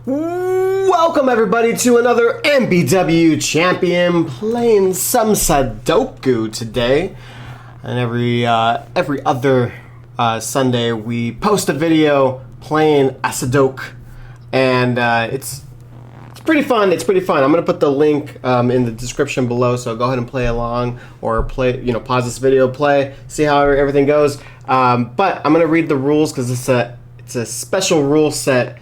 Welcome everybody to another MBW champion playing some Sudoku today. And every other Sunday we post a video playing a Sudoku, and it's pretty fun. It's pretty fun. I'm gonna put the link in the description below, so go ahead and play along or pause this video, play, see how everything goes. But I'm gonna read the rules because it's a special rule set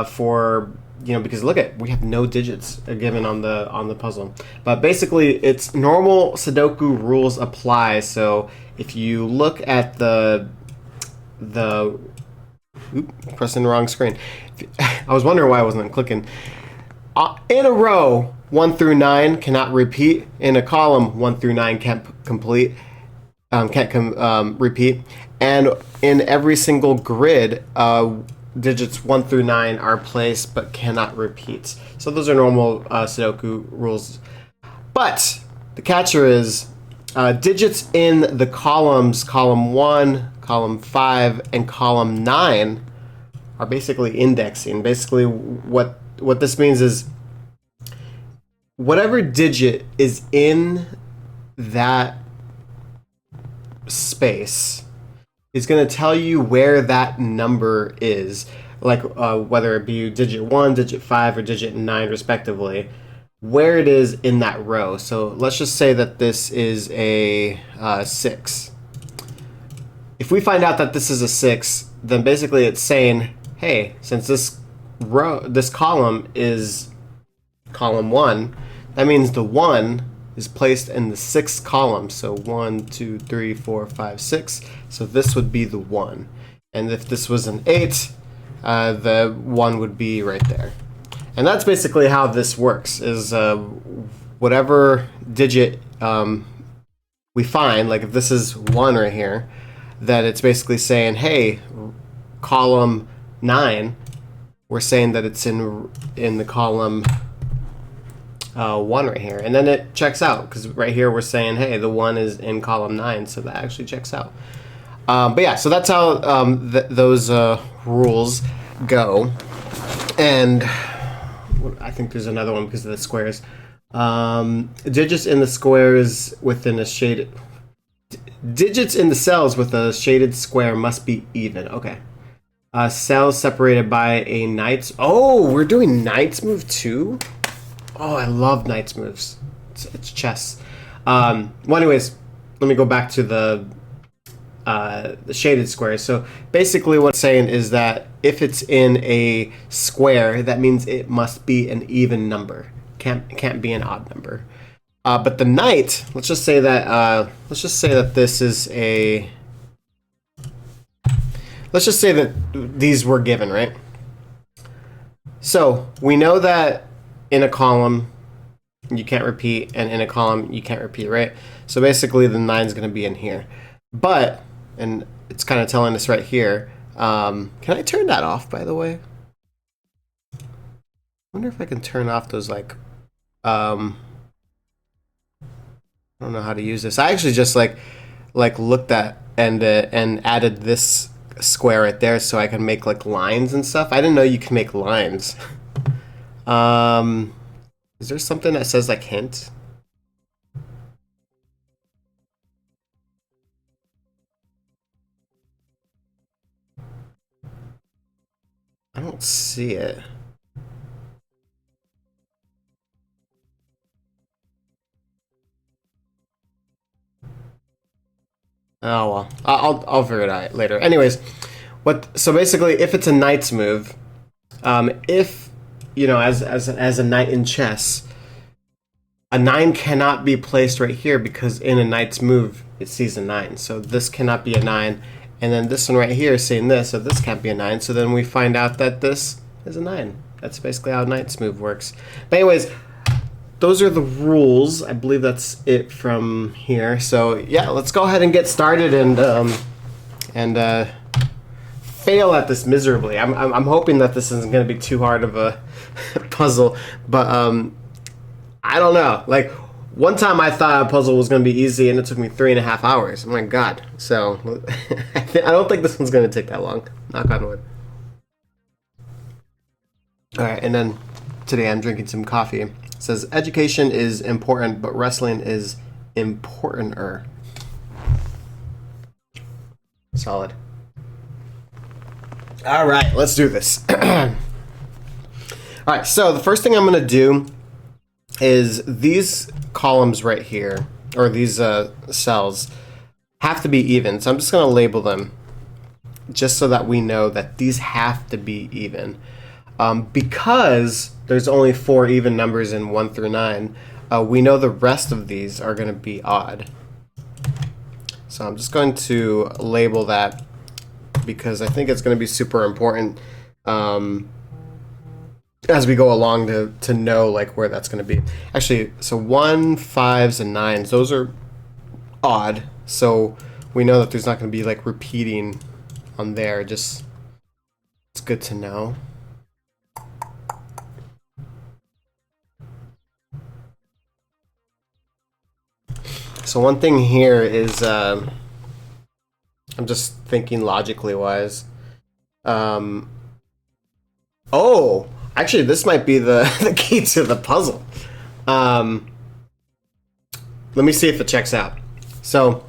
for because we have no digits given on the puzzle. But basically, it's normal Sudoku rules apply. So if you look at pressing the wrong screen. I was wondering why I wasn't clicking. In a row, 1 through 9 cannot repeat. In a column, 1 through 9 can't repeat. And in every single grid, digits 1 through 9 are placed but cannot repeat. So those are normal Sudoku rules. But the catcher is digits in the columns, column 1, column 5, and column 9 are basically indexing. Basically what this means is whatever digit is in that space is going to tell you where that number is, like whether it be digit 1, digit 5, or digit 9 respectively, where it is in that row. So let's just say that this is a 6. If we find out that this is a 6, then basically it's saying, hey, since this column is column 1, that means the 1 is placed in the 6th column. So 1, 2, 3, 4, 5, 6. So this would be the 1. And if this was an 8, the 1 would be right there. And that's basically how this works, is whatever digit we find, like if this is 1 right here, that it's basically saying, hey, column 9, we're saying that it's in the column 1 right here, and then it checks out because right here we're saying, hey, the 1 is in column 9, so that actually checks out. But yeah, so that's how those rules go. And I think there's another one because of the squares. Digits in the squares within a shaded. Digits in the cells with a shaded square must be even. Okay. Cells separated by a knight's. Oh, we're doing knight's move too. Oh, I love knight's moves. It's chess. Well, anyways, let me go back to the shaded squares. So basically what it's saying is that if it's in a square, that means it must be an even number. Can't be an odd number. But the knight, let's just say that this is a. Let's just say that these were given, right? So we know that in a column you can't repeat, and in a column you can't repeat, right? So basically the 9 is going to be in here. But, and it's kind of telling us right here, can I turn that off, by the way? I wonder if I can turn off those, like, I don't know how to use this. I actually just like looked at and added this square right there so I can make like lines and stuff. I didn't know you can make lines. Is there something that says like hint? I don't see it. Oh well, I'll figure it out later. Anyways, so basically, if it's a knight's move, if as a knight in chess, a 9 cannot be placed right here because in a knight's move it sees a 9. So this cannot be a 9, and then this one right here is saying this, so this can't be a 9. So then we find out that this is a 9. That's basically how a knight's move works. But anyways, those are the rules. I believe that's it from here. So yeah, let's go ahead and get started and fail at this miserably. I'm hoping that this isn't going to be too hard of a puzzle, but I don't know. Like one time I thought a puzzle was going to be easy, and it took me 3.5 hours. Oh my god! So I don't think this one's going to take that long. Knock on wood. All right, and then today I'm drinking some coffee. It says education is important, but wrestling is importanter. Solid. All right, let's do this. All right, so the first thing I'm going to do is these columns right here, or these cells, have to be even. So I'm just going to label them just so that we know that these have to be even. Because there's only 4 even numbers in 1 through 9, we know the rest of these are going to be odd. So I'm just going to label that because I think it's going to be super important as we go along to know like where that's going to be. Actually, so 1, 5s, and 9s, those are odd. So we know that there's not going to be like repeating on there. Just, it's good to know. So one thing here is, I'm just thinking logically wise. Oh, actually, this might be the key to the puzzle. Let me see if it checks out. So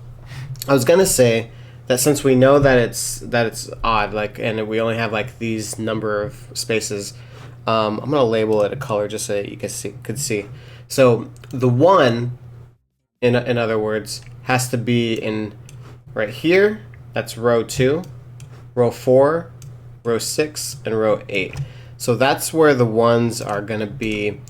I was gonna say that since we know that it's odd, like, and we only have like these number of spaces, I'm gonna label it a color just so that you could see. So the 1, in other words, has to be in right here. That's row 2, row 4, row 6, and row 8. So that's where the 1s are going to be.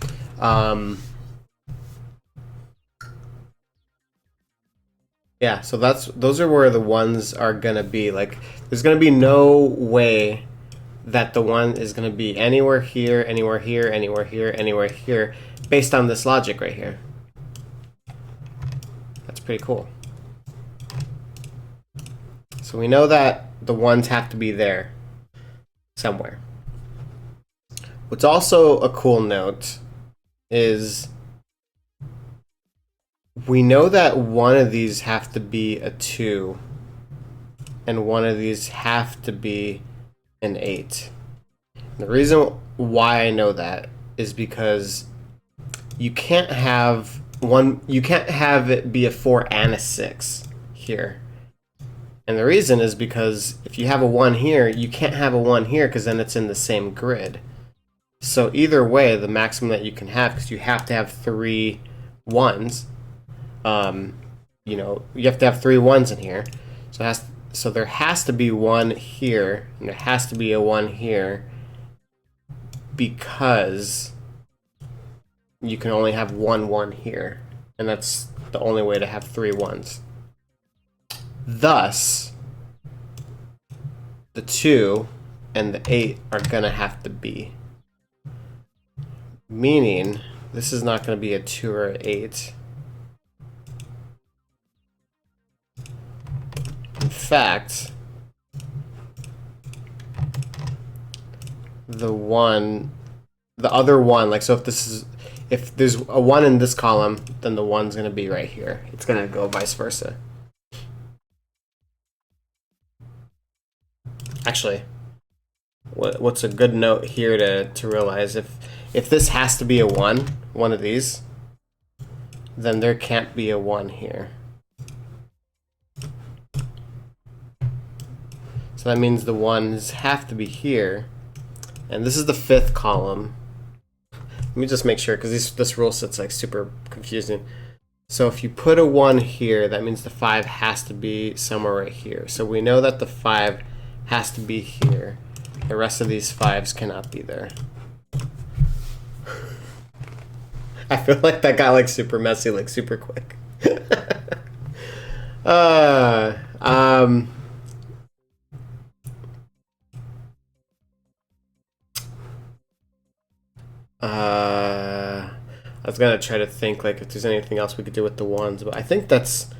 Yeah, so those are where the 1s are going to be. Like, there's going to be no way that the 1 is going to be anywhere here, anywhere here, anywhere here, anywhere here, based on this logic right here. That's pretty cool. So we know that the 1s have to be there somewhere. What's also a cool note is we know that one of these have to be a 2 and one of these have to be an 8. And the reason why I know that is because you can't have it be a 4 and a 6 here. And the reason is because if you have a 1 here, you can't have a 1 here because then it's in the same grid. So either way, the maximum that you can have, because you have to have 3 1s, you know, you have to have 3 1s in here. So there has to be 1 here, and there has to be a 1 here, because you can only have 1 1 here, and that's the only way to have 3 1s. Thus, the 2 and the 8 are gonna have to be. Meaning, this is not going to be a 2 or an 8. In fact, the other 1, like, so if there's a 1 in this column, then the 1's going to be right here. It's going to go vice versa. Actually, what's a good note here to realize, if this has to be a 1 of these, then there can't be a 1 here. So that means the 1s have to be here. And this is the 5th column. Let me just make sure, because this rule set's like super confusing. So if you put a 1 here, that means the 5 has to be somewhere right here. So we know that the 5 has to be here. The rest of these 5s cannot be there. I feel like that got like super messy, like super quick. I was gonna try to think like if there's anything else we could do with the 1s, but I think that's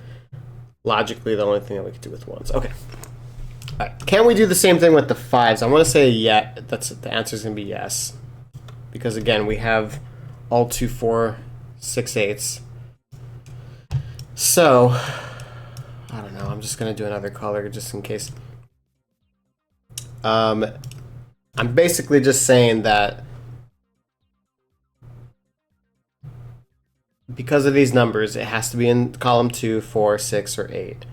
logically the only thing that we could do with 1s. Okay. All right. Can we do the same thing with the 5s? I want to say yeah. The answer is gonna be yes, because again we have all 2, 4, 6, 8s. So I don't know. I'm just gonna do another color just in case. I'm basically just saying that because of these numbers, it has to be in column 2, 4, 6, or 8.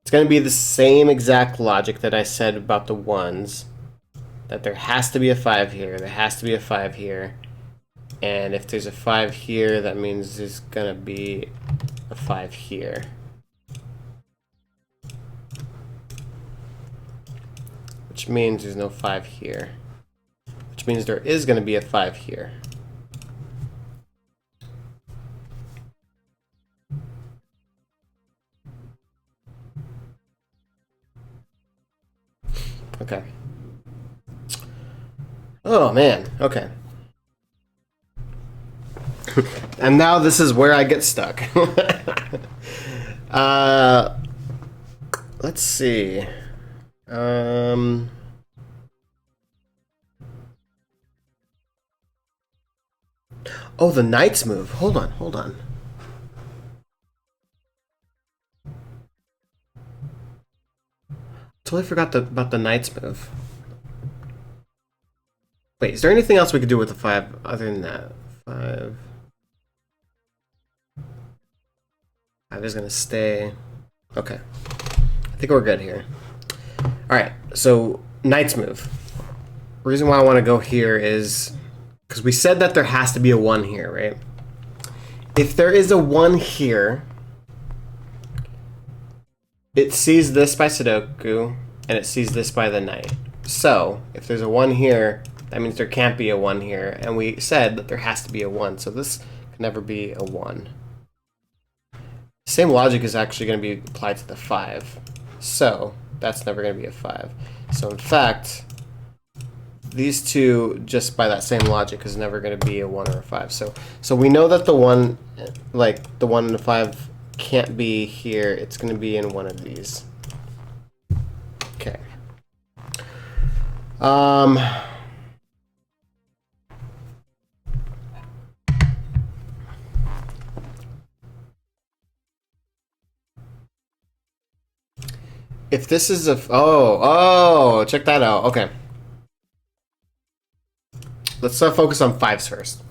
It's going to be the same exact logic that I said about the ones, that there has to be a 5 here, there has to be a 5 here, and if there's a 5 here, that means there's going to be a 5 here. Which means there's no 5 here. Which means there is going to be a 5 here. Okay. Oh man, okay. And now this is where I get stuck. Let's see. Oh, the Knights move. Hold on, hold on. Totally forgot about the Knights move. Wait, is there anything else we could do with the 5 other than that? 5. 5 is gonna stay. Okay. I think we're good here. Alright, so Knights move. The reason why I want to go here is because we said that there has to be a 1 here, right? If there is a 1 here, it sees this by Sudoku, and it sees this by the Knight. So, if there's a 1 here, that means there can't be a 1 here, and we said that there has to be a 1, so this can never be a 1. Same logic is actually going to be applied to the 5. So, that's never going to be a 5. So, in fact, these two, just by that same logic, is never going to be a 1 or a 5. So we know that the 1, like the 1 and the 5, can't be here. It's going to be in one of these. Okay. If this is a... Oh, check that out. Okay. Let's focus on 5s first.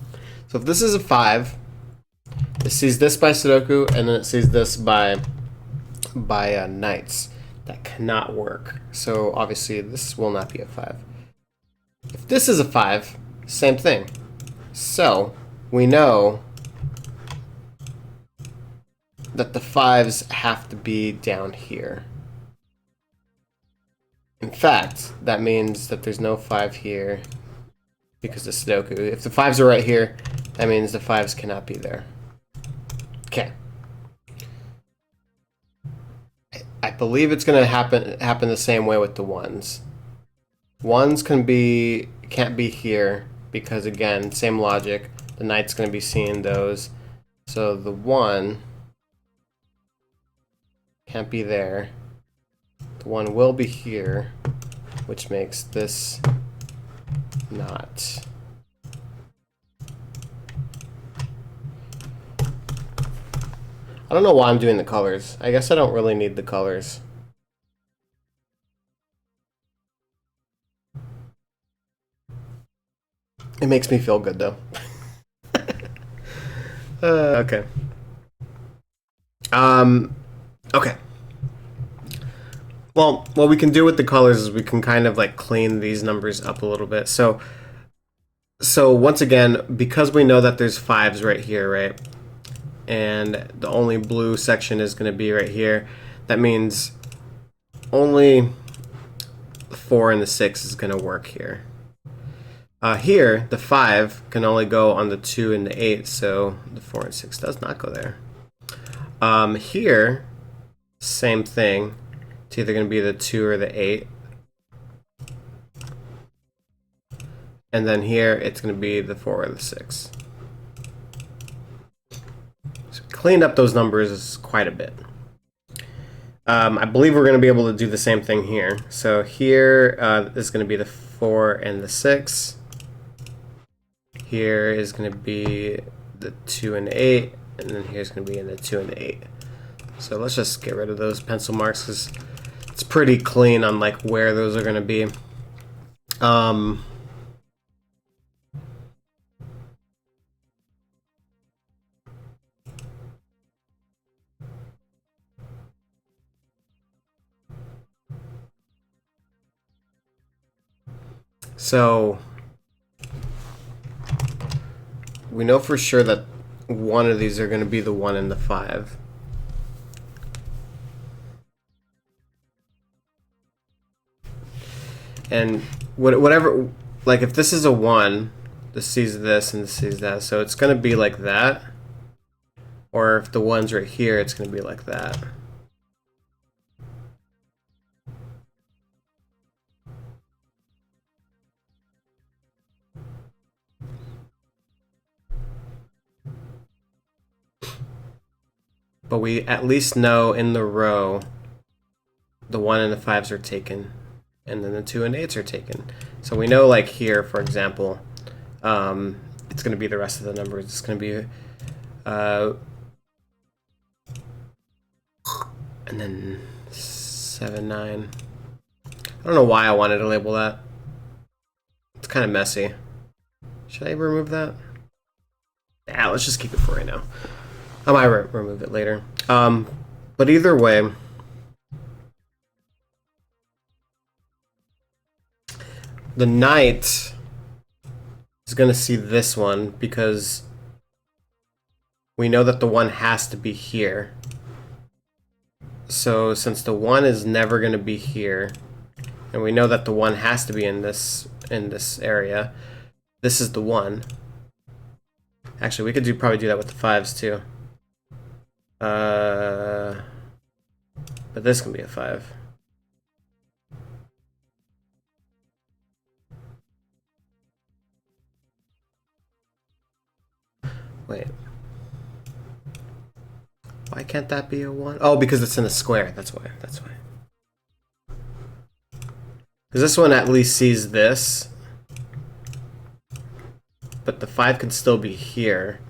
So if this is a 5, it sees this by Sudoku, and then it sees this by Knights. That cannot work. So obviously this will not be a 5. If this is a 5, same thing. So we know that the 5s have to be down here. In fact, that means that there's no 5 here because of Sudoku. If the 5s are right here, that means the 5s cannot be there. Okay. I believe it's going to happen the same way with the 1s. 1s can't be here because, again, same logic. The Knight's going to be seeing those. So the 1 can't be there. The 1 will be here, which makes this not. I don't know why I'm doing the colors. I guess I don't really need the colors. It makes me feel good though. Okay. Okay. Well, what we can do with the colors is we can kind of like clean these numbers up a little bit. So once again, because we know that there's 5s right here, right? And the only blue section is going to be right here. That means only the 4 and the 6 is going to work here. Here, the 5 can only go on the 2 and the 8, so the 4 and 6 does not go there. Here, same thing. It's either going to be the 2 or the 8. And then here, it's going to be the 4 or the 6. So cleaned up those numbers quite a bit. I believe we're going to be able to do the same thing here. So here is going to be the 4 and the 6. Here is going to be the 2 and the 8. And then here's going to be in the 2 and the 8. So let's just get rid of those pencil marks because it's pretty clean on like where those are going to be. So we know for sure that one of these are going to be the 1 and the 5. And whatever, like if this is a 1, this sees this and this sees that, so it's going to be like that. Or if the 1's right here, it's going to be like that. But we at least know in the row the 1 and the 5s are taken, and then the 2 and 8s are taken. So we know, like here, for example, it's going to be the rest of the numbers. It's going to be, and then 7, 9. I don't know why I wanted to label that. It's kind of messy. Should I remove that? Yeah, let's just keep it for right now. I might remove it later. But either way, the knight is going to see this one because we know that the 1 has to be here. So since the 1 is never going to be here, and we know that the 1 has to be in this area, this is the 1. Actually, we could probably do that with the 5s too. But this can be a 5. Wait. Why can't that be a 1? Oh, because it's in a square. That's why. That's why. Because this one at least sees this. But the 5 can still be here.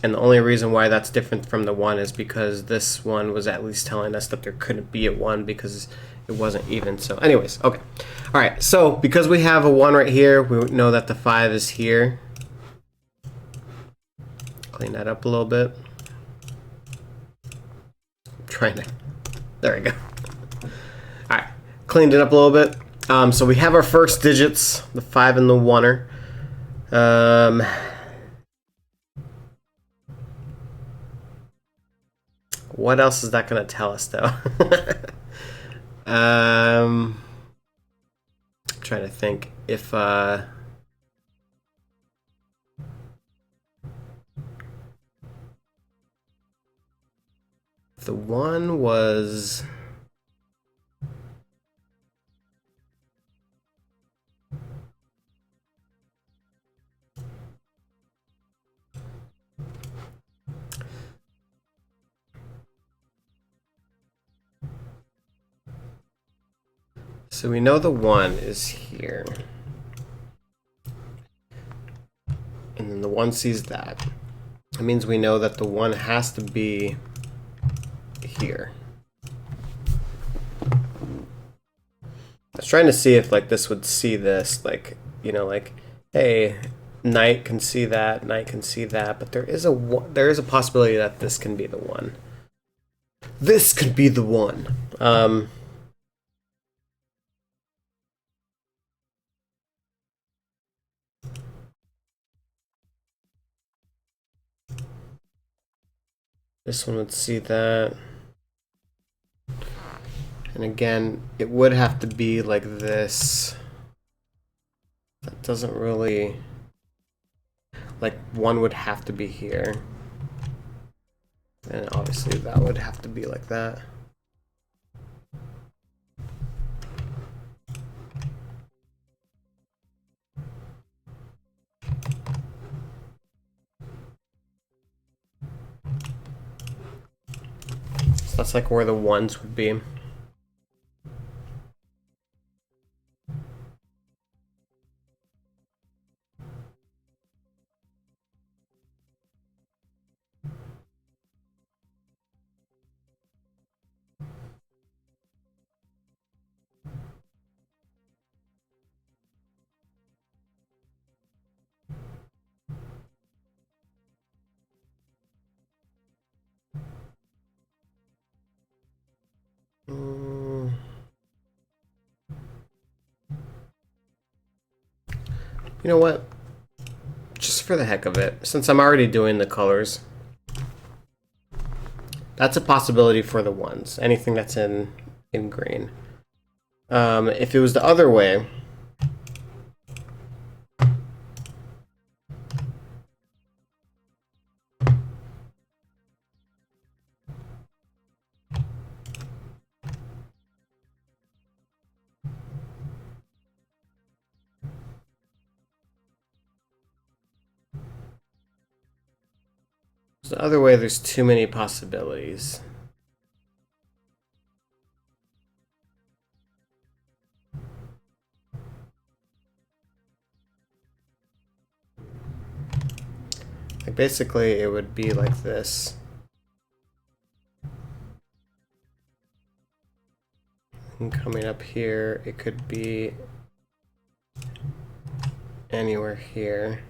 And the only reason why that's different from the 1 is because this one was at least telling us that there couldn't be a 1 because it wasn't even. So anyways, okay. All right, so because we have a 1 right here, we know that the 5 is here. Clean that up a little bit. I'm trying to, there we go. All right, cleaned it up a little bit. So we have our first digits, the 5 and the 1-er. What else is that going to tell us, though? I'm trying to think if the 1 was. So we know the 1 is here. And then the 1 sees that. That means we know that the 1 has to be here. I was trying to see if like this would see this, like, you know, like, hey, knight can see that, knight can see that, but there is a possibility that this can be the 1. This could be the 1. This one would see that. And again, it would have to be like this. That doesn't really... Like, 1 would have to be here. And obviously that would have to be like that. So that's like where the 1s would be. You know what? Just for the heck of it, since I'm already doing the colors, that's a possibility for the ones. Anything that's in green. If it was the other way, there's too many possibilities. Like basically, it would be like this. And coming up here, it could be anywhere here.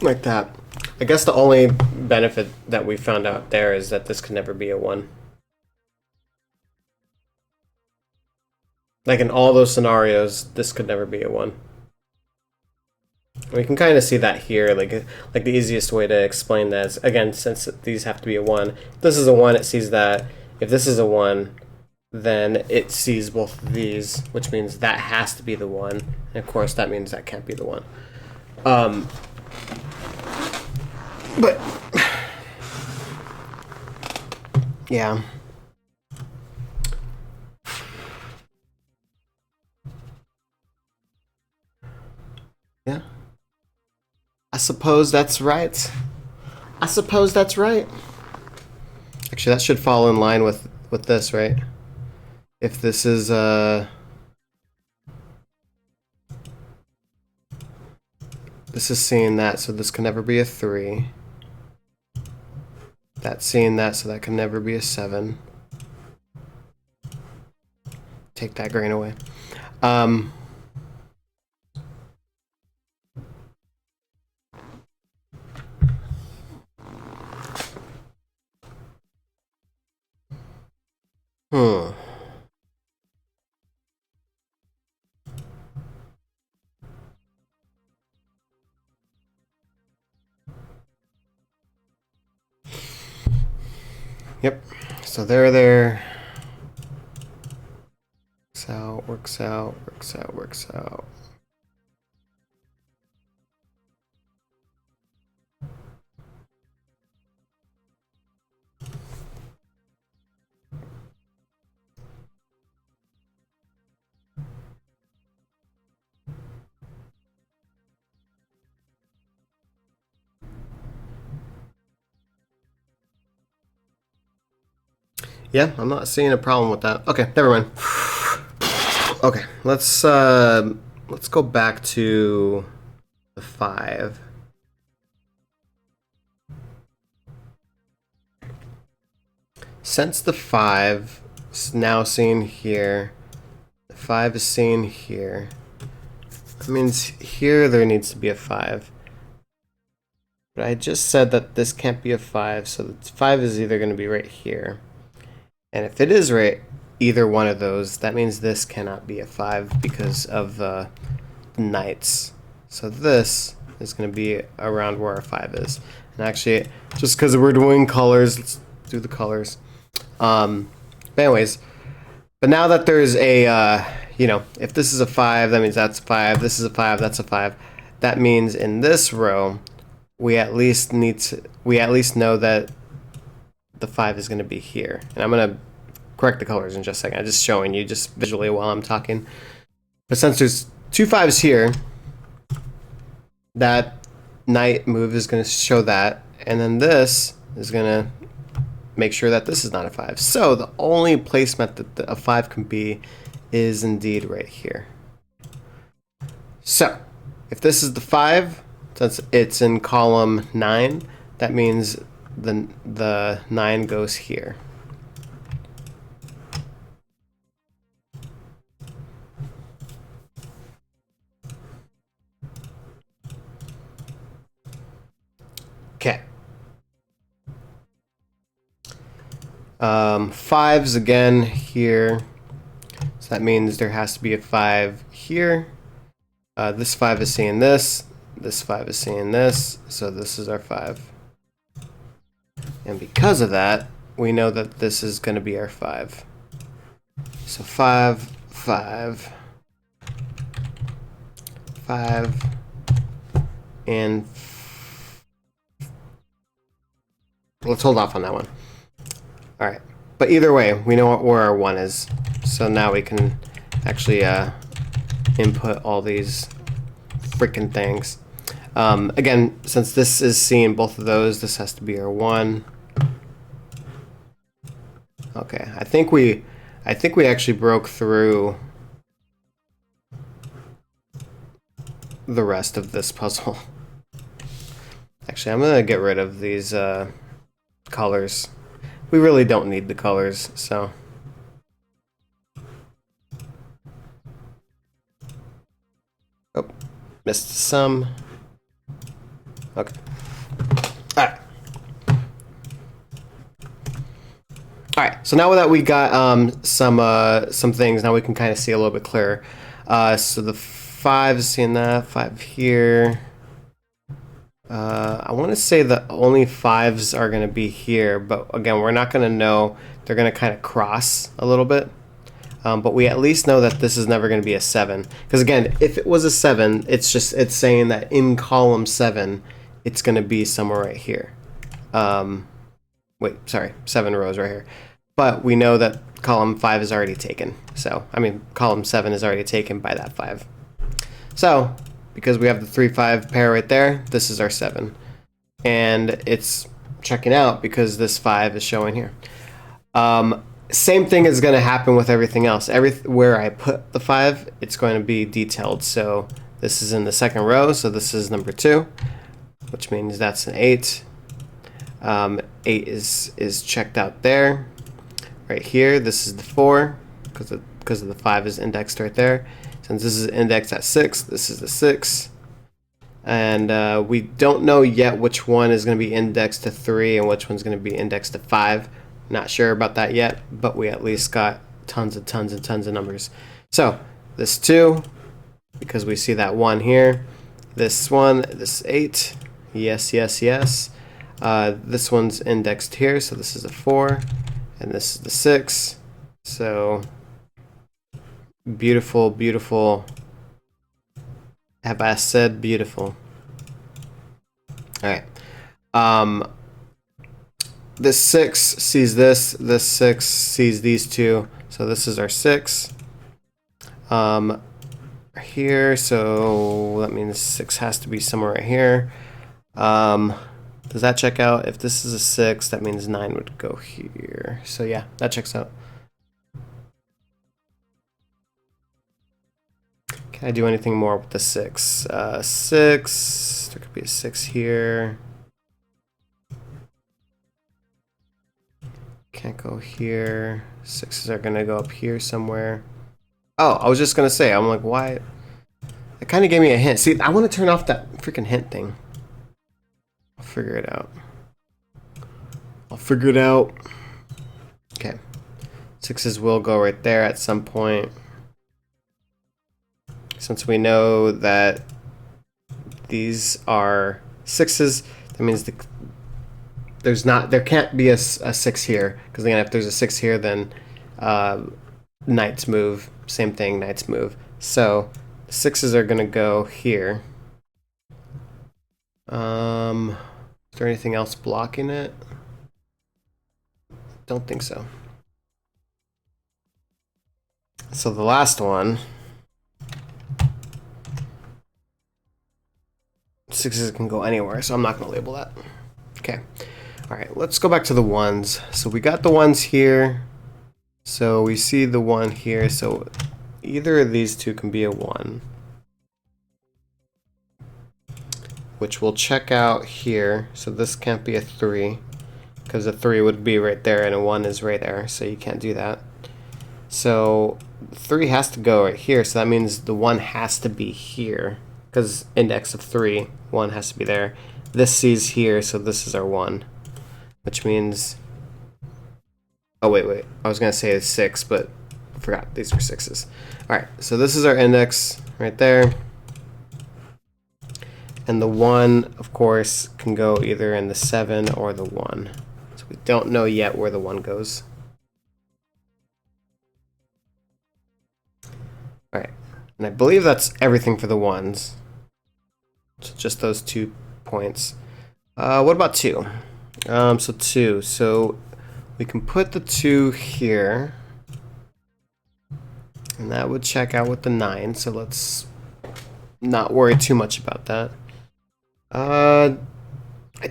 Like that. I guess the only benefit that we found out there is that this could never be a 1. Like in all those scenarios, this could never be a 1. We can kind of see that here. Like the easiest way to explain that is, again, since these have to be a 1. If this is a 1, it sees that. If this is a 1, then it sees both of these, which means that has to be the 1. And of course, that means that can't be the 1. But yeah. Yeah. I suppose that's right. I suppose that's right. Actually, that should fall in line with this, right? If this is this is seeing that, so this can never be a 3. That's seeing that, so that can never be a 7. Take that green away. Yep. So there. Works out. Yeah, I'm not seeing a problem with that. Okay, never mind. Okay, let's go back to the 5. Since the 5 is now seen here, the 5 is seen here. That means here there needs to be a 5. But I just said that this can't be a 5, so the 5 is either going to be right here. And if it is right, either one of those, that means this cannot be a 5 because of the knights. So this is going to be around where our 5 is. And actually, just because we're doing colors, let's do the colors. But anyways, but now that there's a, if this is a 5, that means that's a 5. This is a 5, that's a 5. That means in this row, we at least know that the 5 is going to be here. And I'm going to correct the colors in just a second. I'm just showing you just visually while I'm talking. But since there's 2 5s here, that knight move is going to show that. And then this is going to make sure that this is not a 5. So the only placement that a 5 can be is indeed right here. So if this is the 5, since it's in column 9, that means the 9 goes here. Fives again here. So that means there has to be a 5 here. This 5 is seeing this. This 5 is seeing this. So this is our 5. And because of that, we know that this is going to be our 5. So 5, 5, 5, and let's hold off on that one. All right. But either way, we know where our 1 is. So now we can actually input all these freaking things. Again, since this is seeing both of those, this has to be our 1. Okay, I think we actually broke through the rest of this puzzle. Actually, I'm gonna get rid of these colors. We really don't need the colors, so. Oh, missed some. Okay. All right. All right. So now that we got some things, now we can kind of see a little bit clearer. So the 5 is seeing that 5 here. I want to say the only 5s are going to be here, but again, we're not going to know. They're going to kind of cross a little bit. But we at least know that this is never going to be a 7. Because again, if it was a 7, it's saying that in column 7, it's going to be somewhere right here. Wait, sorry, 7 rows right here. But we know that column 5 is already taken. So, I mean, column 7 is already taken by that 5. So, because we have the 3-5 pair right there, this is our 7. And it's checking out because this 5 is showing here. Same thing is going to happen with everything else. Where I put the 5, it's going to be detailed. So this is in the second row, so this is number 2, which means that's an 8. 8 is checked out there. Right here, this is the 4, because of the 5 is indexed right there. Since this is indexed at 6, this is the 6. And we don't know yet which one is going to be indexed to 3 and which one's going to be indexed to 5. Not sure about that yet, but we at least got tons of numbers. So this 2, because we see that 1 here. This 1, this 8, yes. This one's indexed here, so this is a 4, and this is the 6. So beautiful. Have I said beautiful? All right. This 6 sees this 6 sees these 2, so this is our 6 here, so that means 6 has to be somewhere right here. Does that check out? If this is a 6, that means 9 would go here. So yeah, that checks out. Can I do anything more with the 6? 6, there could be a 6 here. Can't go here. 6s are gonna go up here somewhere. Oh, I was just gonna say, I'm like, why? It kind of gave me a hint. See, I want to turn off that freaking hint thing. I'll figure it out. Okay. 6s will go right there at some point. Since we know that these are 6s, that means there can't be a 6 here, because again, if there's a 6 here, then knights move. Same thing, knights move. So 6s are gonna go here. Is there anything else blocking it? Don't think so. So the last one, 6s can go anywhere, so I'm not gonna label that. Okay. All right, let's go back to the 1s. So we got the 1s here. So we see the 1 here. So either of these two can be a 1, which we'll check out here. So this can't be a 3, because a 3 would be right there and a 1 is right there. So you can't do that. So 3 has to go right here. So that means the 1 has to be here, because index of 3, 1 has to be there. This sees here, so this is our 1. Which means Oh, wait. I was going to say 6, but I forgot. These are 6s. All right, so this is our index right there. And the 1, of course, can go either in the 7 or the 1. So we don't know yet where the 1 goes. All right, and I believe that's everything for the 1s. So just those 2 points. What about 2? So 2. So we can put the 2 here. And that would check out with the 9. So let's not worry too much about that. I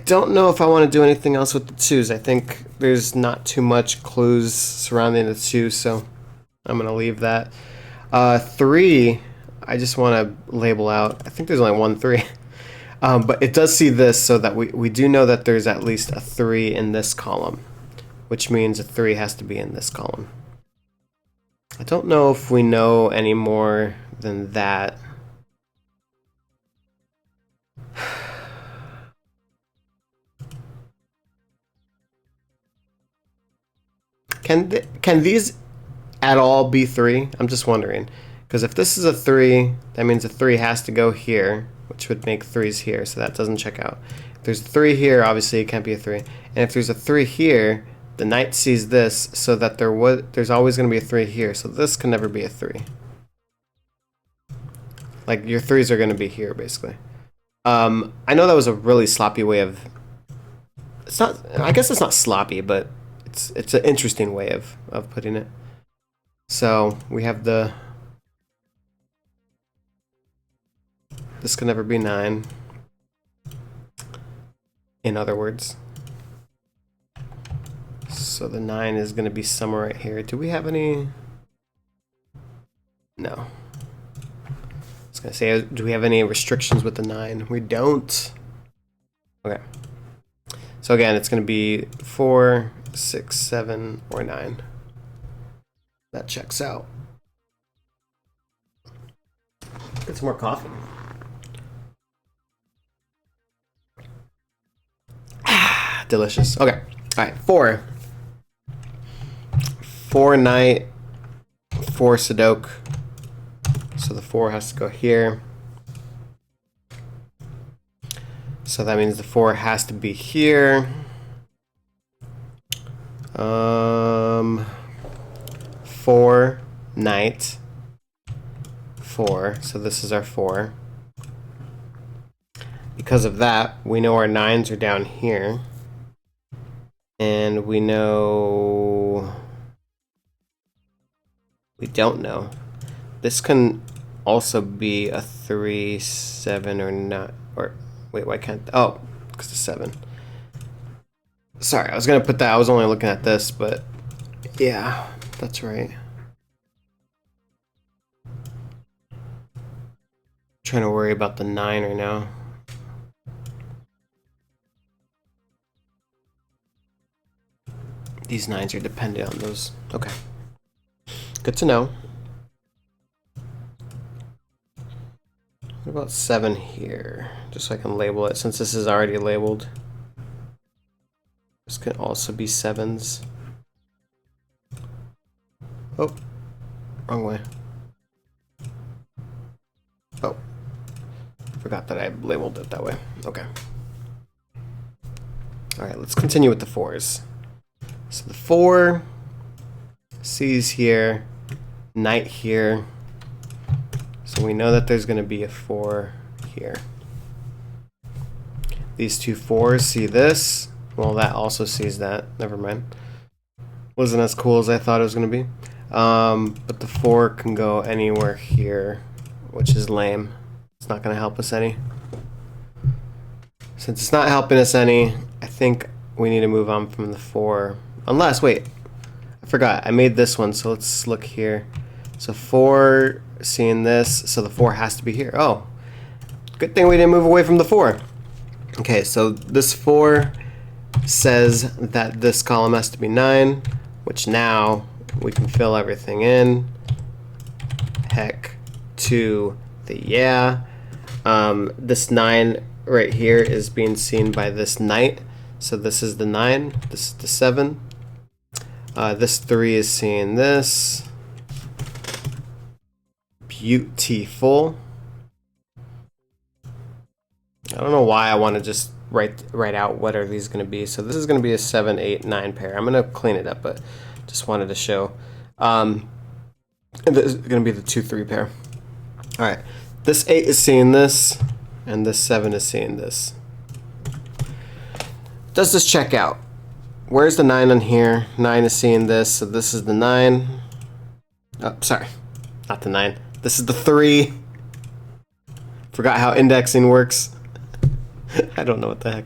don't know if I want to do anything else with the 2s. I think there's not too much clues surrounding the 2, so I'm going to leave that. 3, I just want to label out. I think there's only one 3. But it does see this, so that we do know that there's at least a 3 in this column, which means a 3 has to be in this column. I don't know if we know any more than that. Can these at all be 3? I'm just wondering. Because if this is a 3, that means a 3 has to go here, which would make 3s here, so that doesn't check out. If there's a 3 here, obviously it can't be a 3. And if there's a 3 here, the knight sees this, so that there's always going to be a 3 here, so this can never be a 3. Like, your 3s are going to be here, basically. I know that was a really sloppy way of... It's not... I guess it's not sloppy, but it's an interesting way of putting it. So, we have the... This can never be 9. In other words. So the 9 is going to be somewhere right here. Do we have any? No. I was going to say, do we have any restrictions with the 9? We don't. Okay. So again, it's going to be 4, 6, 7, or 9. That checks out. Get some more coffee. Delicious. Okay. All right. 4. 4 knight. 4 Sudoku. So the 4 has to go here. So that means the 4 has to be here. 4 knight. 4. So this is our 4. Because of that, we know our 9s are down here. And we know... We don't know. This can also be a 3, 7, or not. Or, wait, why can't... Oh, because it's 7. Sorry, I was going to put that. I was only looking at this, but... Yeah, that's right. Trying to worry about the 9 right now. These 9s are dependent on those. Okay. Good to know. What about 7 here? Just so I can label it, since this is already labeled. This can also be 7s. Oh, wrong way. Oh, forgot that I labeled it that way. Okay. All right, let's continue with the 4s. So the 4 sees here, knight here. So we know that there's going to be a 4 here. These two 4s see this. Well, that also sees that. Never mind. Wasn't as cool as I thought it was going to be. But the 4 can go anywhere here, which is lame. It's not going to help us any. Since it's not helping us any, I think we need to move on from the 4. Unless, wait, I forgot. I made this one, so let's look here. So 4, seeing this, so the 4 has to be here. Oh, good thing we didn't move away from the 4. Okay, so this 4 says that this column has to be 9, which now we can fill everything in. Heck to the yeah. This 9 right here is being seen by this knight. So this is the 9, this is the 7. This 3 is seeing this. Beautiful. I don't know why I want to just write out what are these going to be. So this is going to be a 7, 8, 9 pair. I'm going to clean it up, but just wanted to show. This is going to be the 2, 3 pair. All right. This 8 is seeing this, and this 7 is seeing this. Does this check out? Where's the 9 on here? 9 is seeing this, so this is the 9. Oh, sorry. Not the 9. This is the 3. Forgot how indexing works. I don't know what the heck.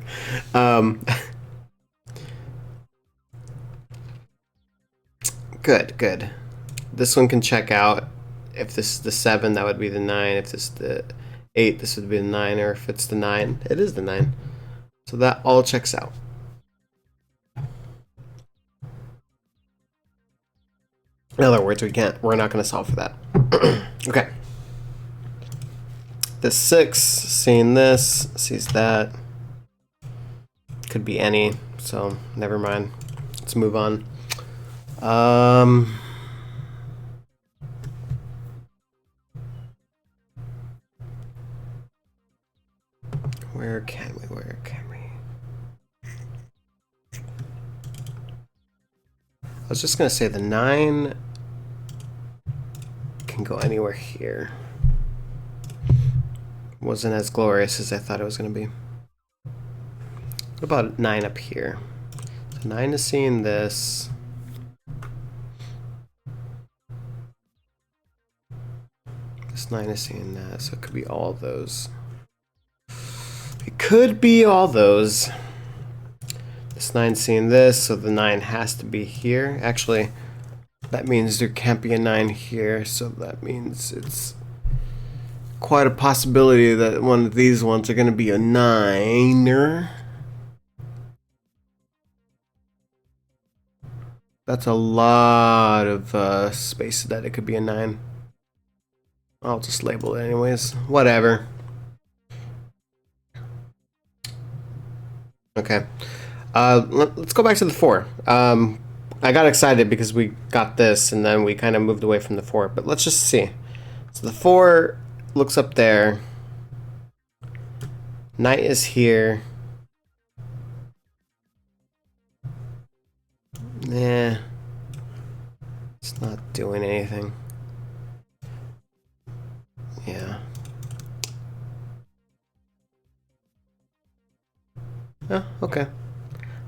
Good. This one can check out. If this is the 7, that would be the 9. If this is the 8, this would be the 9. Or if it's the 9, it is the 9. So that all checks out. In other words, we're not going to solve for that. Okay. This 6, seeing this, sees that. Could be any, so never mind. Let's move on. Where can we? I was just going to say the 9 can go anywhere here. Wasn't as glorious as I thought it was going to be. What about 9 up here? So 9 is seeing this. This 9 is seeing that, so it could be all those. It could be all those. This 9 seeing this, so the 9 has to be here. Actually, that means there can't be a 9 here, so that means it's quite a possibility that one of these ones are going to be a 9er. That's a lot of space that it could be a 9. I'll just label it anyways. Whatever. Okay. Let's go back to the 4. I got excited because we got this and then we kind of moved away from the 4, but let's just see. So the 4 looks up there. Knight is here. Nah. It's not doing anything. Yeah. Oh, okay.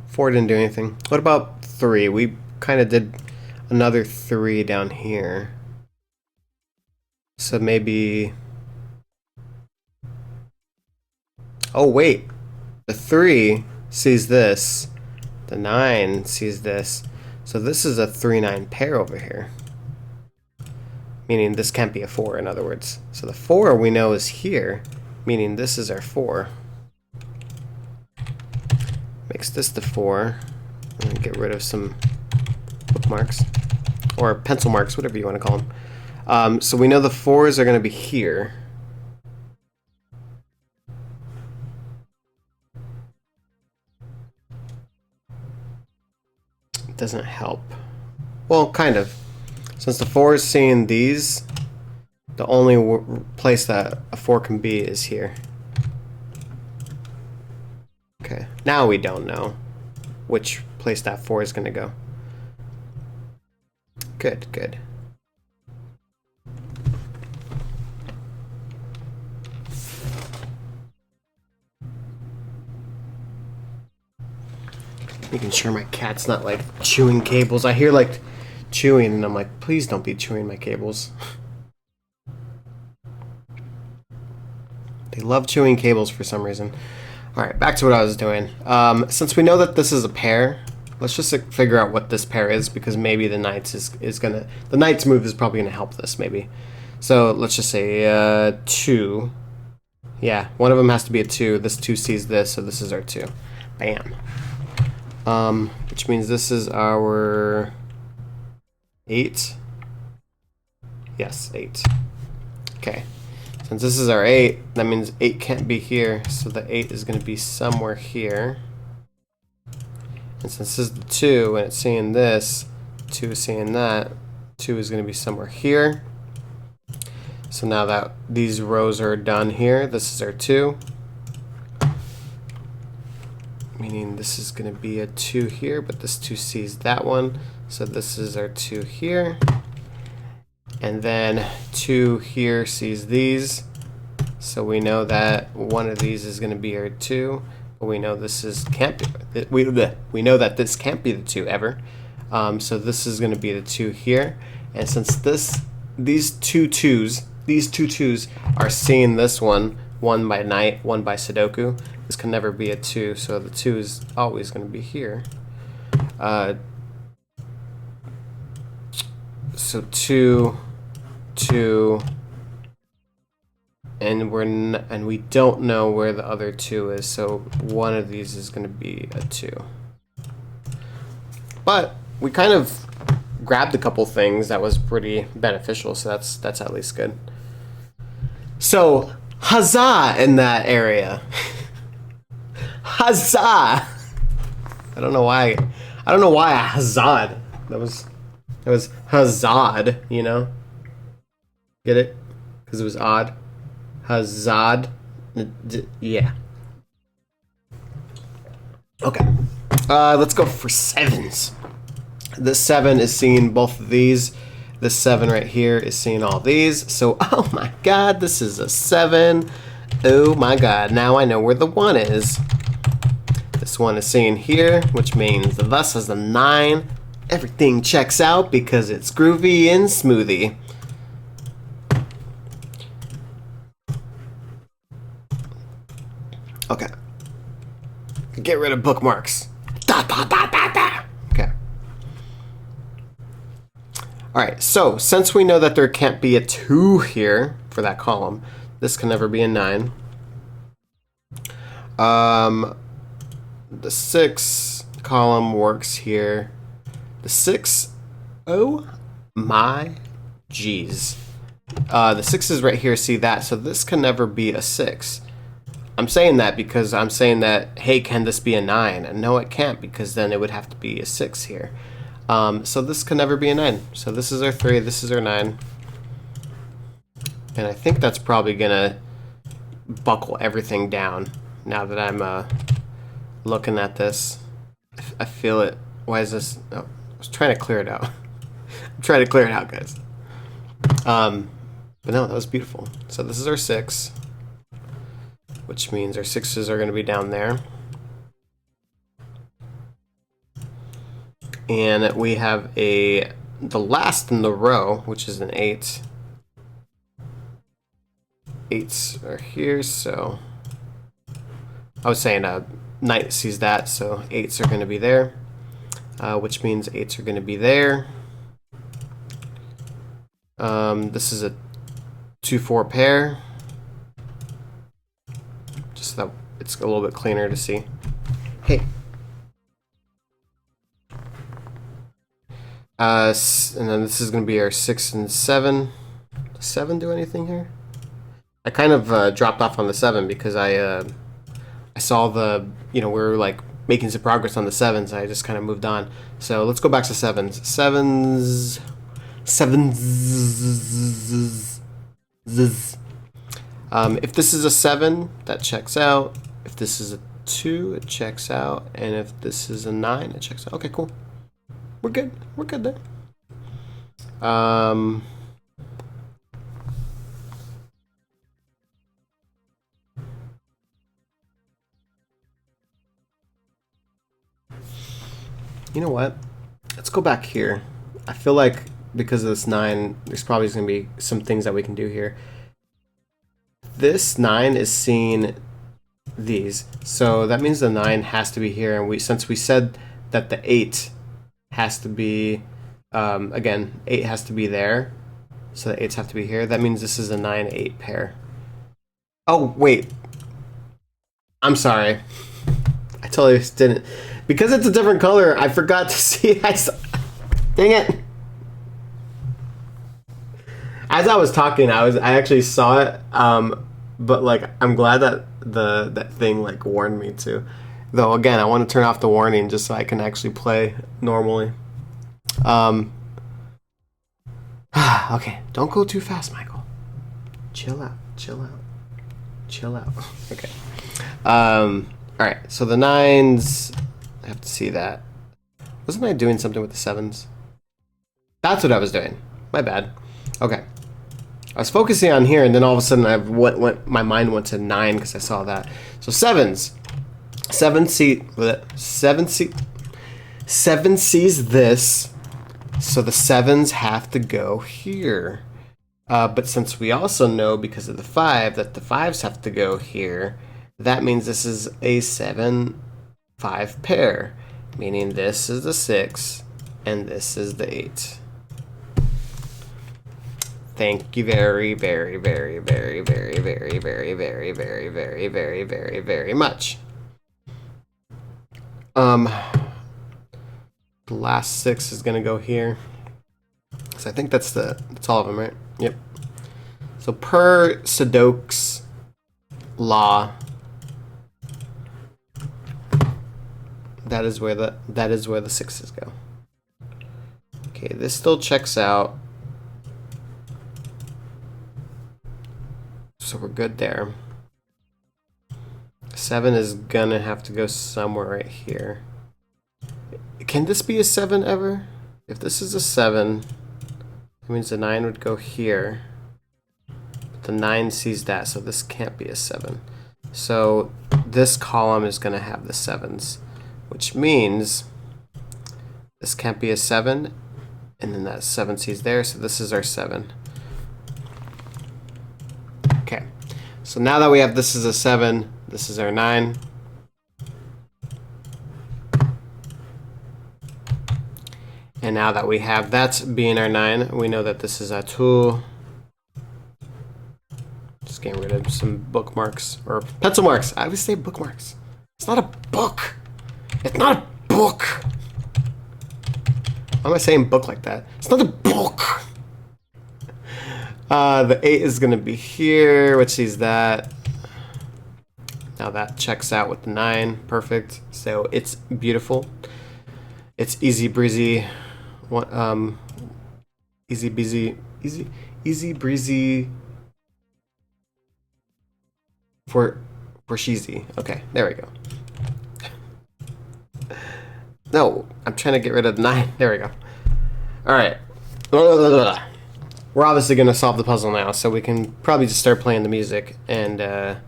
4 didn't do anything. What about 3? We kind of did another 3 down here. So maybe... Oh, wait. The 3 sees this. The 9 sees this. So this is a 3-9 pair over here. Meaning this can't be a 4, in other words. So the 4 we know is here. Meaning this is our 4. Makes this the 4. And get rid of some bookmarks. Or pencil marks, whatever you want to call them. So we know the 4s are going to be here. It doesn't help. Well, kind of. Since the 4 is seeing these, the only place that a 4 can be is here. Okay, now we don't know which place that 4 is going to go. Good. Making sure my cat's not like chewing cables. I hear like chewing and I'm like, please don't be chewing my cables. They love chewing cables for some reason. Alright, back to what I was doing. Since we know that this is a pair, let's just figure out what this pair is, because maybe the Knights is gonna... The Knights move is probably gonna help this, maybe. So, let's just say, 2. Yeah, one of them has to be a 2. This 2 sees this, so this is our 2. Bam. Which means this is our 8. Yes, 8. Okay. Since this is our 8, that means 8 can't be here, so the 8 is going to be somewhere here. And since this is the 2, and it's seeing this, 2 is seeing that. 2 is going to be somewhere here. So now that these rows are done here, this is our 2. Meaning this is going to be a 2 here, but this 2 sees that one. So this is our 2 here. And then 2 here sees these. So we know that one of these is going to be our 2. But we know this is can't be, we know that this can't be the 2 ever. So this is going to be the 2 here. And since these two twos are seeing this one by night, one by Sudoku, this can never be a 2, so the 2 is always going to be here. So 2, 2, and we don't know where the other 2 is, so one of these is going to be a 2. But we kind of grabbed a couple things that was pretty beneficial, so that's at least good. So huzzah in that area. Huzzah! I don't know why I huzzahed. That was huzzahed, you know? Get it? Because it was odd. Huzzahed. Yeah. Okay. Let's go for 7s. This 7 is seeing both of these. This 7 right here is seeing all these. So, oh my god, this is a 7. Oh my god, now I know where the 1 is. This one is seeing here, which means thus is a 9. Everything checks out because it's groovy and smoothie. Okay. Get rid of bookmarks. Da, da, da, da, da. Okay. Alright, so since we know that there can't be a 2 here for that column, this can never be a 9. The 6 column works here. The 6, oh my geez. The 6 is right here, see that? So this can never be a 6. I'm saying that because I'm saying that, hey, can this be a 9? And no, it can't, because then it would have to be a 6 here. So this can never be a 9. So this is our 3, this is our 9. And I think that's probably gonna buckle everything down now that I'm looking at this. I feel it. Why is this? Oh, I was trying to clear it out. I'm trying to clear it out, guys. But no, that was beautiful. So this is our 6, which means our 6s are going to be down there. And we have the last in the row, which is an 8. 8s are here, so I was saying Knight sees that, so 8s are going to be there, which means 8s are going to be there. This is a 2-4 pair, just so that it's a little bit cleaner to see. Hey. And then this is going to be our 6 and 7. Does 7 do anything here? I kind of dropped off on the 7 because I saw the, we were like making some progress on the 7s. I just kind of moved on. So let's go back to 7s. 7s. If this is a 7, that checks out. If this is a 2, it checks out. And if this is a 9, it checks out. Okay, cool. We're good. We're good there. You know what? Let's go back here. I feel like because of this 9, there's probably going to be some things that we can do here. This 9 is seeing these, so that means the 9 has to be here. And since we said that the 8 has to be, again, 8 has to be there, so the 8s have to be here. That means this is a 9-8 pair. Oh, wait. I'm sorry. I totally didn't. Because it's a different color, I forgot to see. Dang it. As I was talking, I actually saw it, but like I'm glad that that thing like warned me to. Though again, I want to turn off the warning just so I can actually play normally. Okay, don't go too fast, Michael. Chill out, chill out, chill out. Okay. All right. So the 9s, I have to see that. Wasn't I doing something with the 7s? That's what I was doing. My bad. Okay. I was focusing on here, and then all of a sudden, my mind went to 9 because I saw that. So 7s. 7 sees this, so the 7s have to go here. But since we also know because of the 5 that the 5s have to go here, that means this is a 7-5 pair, meaning this is the 6 and this is the 8. Thank you very, very, very, very, very, very, very, very, very, very, very, very, very much. The last 6 is gonna go here. So I think that's all of them, right? Yep. So per Sudoku's law, that is where the 6s go. Okay, this still checks out. So we're good there. 7 is gonna have to go somewhere right here. Can this be a 7 ever? If this is a 7, that means the 9 would go here. But the 9 sees that, so this can't be a 7. So this column is gonna have the 7s, which means this can't be a 7, and then that 7 sees there, so this is our 7. Okay, so now that we have this is a 7, this is our 9. And now that we have that being our 9, we know that this is a 2. Just getting rid of some bookmarks, or pencil marks. I always say bookmarks. It's not a book. It's not a book. Why am I saying book like that? It's not a book. The 8 is going to be here, which sees that. Now that checks out with the 9. Perfect. So it's beautiful. It's easy breezy. Easy breezy for cheesy. Okay, there we go. No, I'm trying to get rid of 9. There we go. All right. We're obviously going to solve the puzzle now, so we can probably just start playing the music, and we're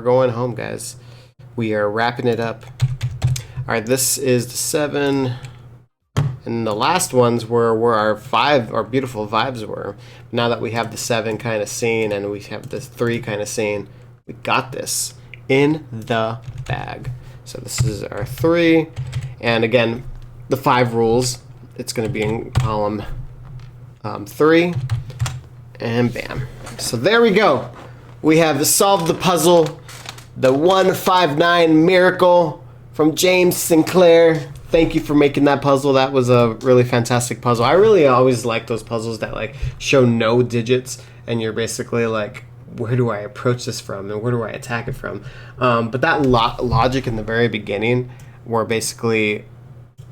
going home, guys. We are wrapping it up. All right, this is the 7, and the last ones were where our 5, our beautiful vibes were. Now that we have the 7 kind of scene and we have the 3 kind of scene, we got this in the bag. So this is our 3, and again, the 5 rules. It's going to be in column 3, and bam. So there we go. We have solved the puzzle, the 159 miracle from James Sinclair. Thank you for making that puzzle. That was a really fantastic puzzle. I really always like those puzzles that like show no digits, and you're basically like, where do I approach this from, and where do I attack it from? But that logic in the very beginning, were basically,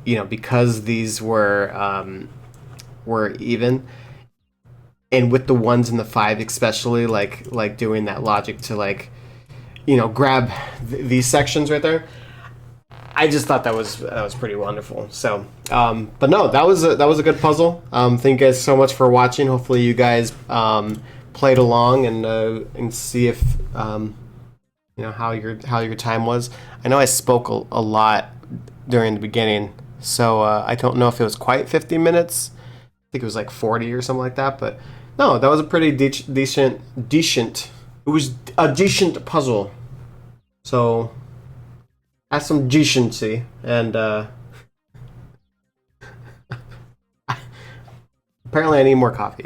you know, because these were even, and with the 1s and the 5 especially, like doing that logic to like, you know, grab these sections right there. I just thought that was pretty wonderful. So, but no, that was a good puzzle. Thank you guys so much for watching. Hopefully you guys played along and see if you know how your time was. I know I spoke a lot during the beginning, so I don't know if it was quite 50 minutes. I think it was like 40 or something like that. But no, that was a pretty decent. It was a decent puzzle. So. Has some decency, and apparently I need more coffee.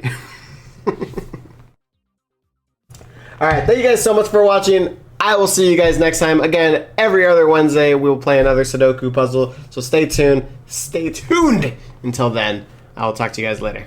Alright, thank you guys so much for watching. I will see you guys next time. Again, every other Wednesday we will play another Sudoku puzzle, so stay tuned. Until then, I will talk to you guys later.